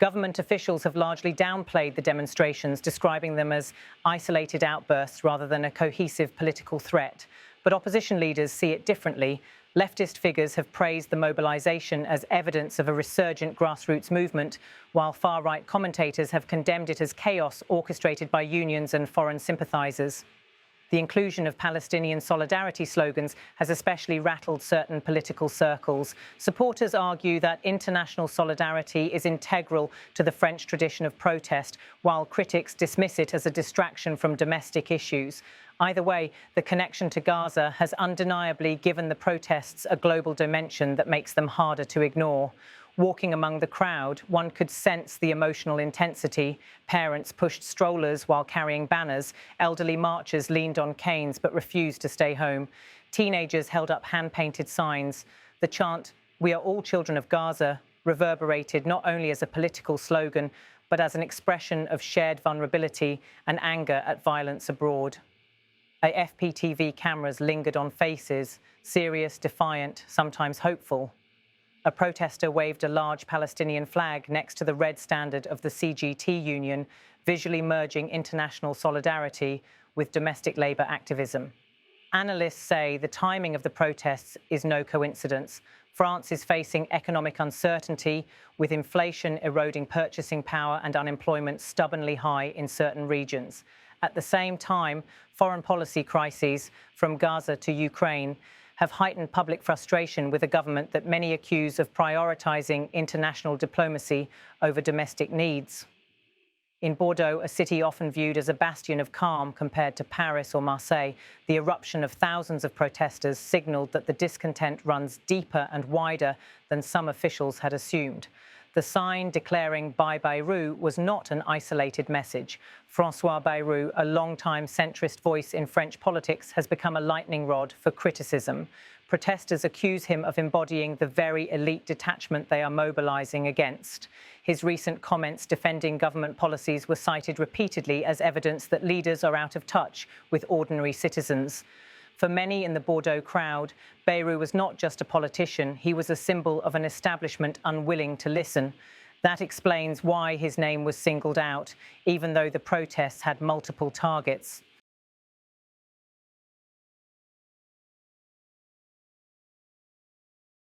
Government officials have largely downplayed the demonstrations, describing them as isolated outbursts rather than a cohesive political threat. But opposition leaders see it differently. Leftist figures have praised the mobilisation as evidence of a resurgent grassroots movement, while far-right commentators have condemned it as chaos orchestrated by unions and foreign sympathisers. The inclusion of Palestinian solidarity slogans has especially rattled certain political circles. Supporters argue that international solidarity is integral to the French tradition of protest, while critics dismiss it as a distraction from domestic issues. Either way, the connection to Gaza has undeniably given the protests a global dimension that makes them harder to ignore. Walking among the crowd, one could sense the emotional intensity. Parents pushed strollers while carrying banners. Elderly marchers leaned on canes but refused to stay home. Teenagers held up hand-painted signs. The chant, "We are all children of Gaza," reverberated not only as a political slogan, but as an expression of shared vulnerability and anger at violence abroad. FPTV cameras lingered on faces, serious, defiant, sometimes hopeful. A protester waved a large Palestinian flag next to the red standard of the CGT union, visually merging international solidarity with domestic labour activism. Analysts say the timing of the protests is no coincidence. France is facing economic uncertainty, with inflation eroding purchasing power and unemployment stubbornly high in certain regions. At the same time, foreign policy crises, from Gaza to Ukraine, have heightened public frustration with a government that many accuse of prioritising international diplomacy over domestic needs. In Bordeaux, a city often viewed as a bastion of calm compared to Paris or Marseille, the eruption of thousands of protesters signalled that the discontent runs deeper and wider than some officials had assumed. The sign declaring "Bye Bayrou" was not an isolated message. François Bayrou, a long-time centrist voice in French politics, has become a lightning rod for criticism. Protesters accuse him of embodying the very elite detachment they are mobilising against. His recent comments defending government policies were cited repeatedly as evidence that leaders are out of touch with ordinary citizens. For many in the Bordeaux crowd, Bayrou was not just a politician, he was a symbol of an establishment unwilling to listen. That explains why his name was singled out, even though the protests had multiple targets.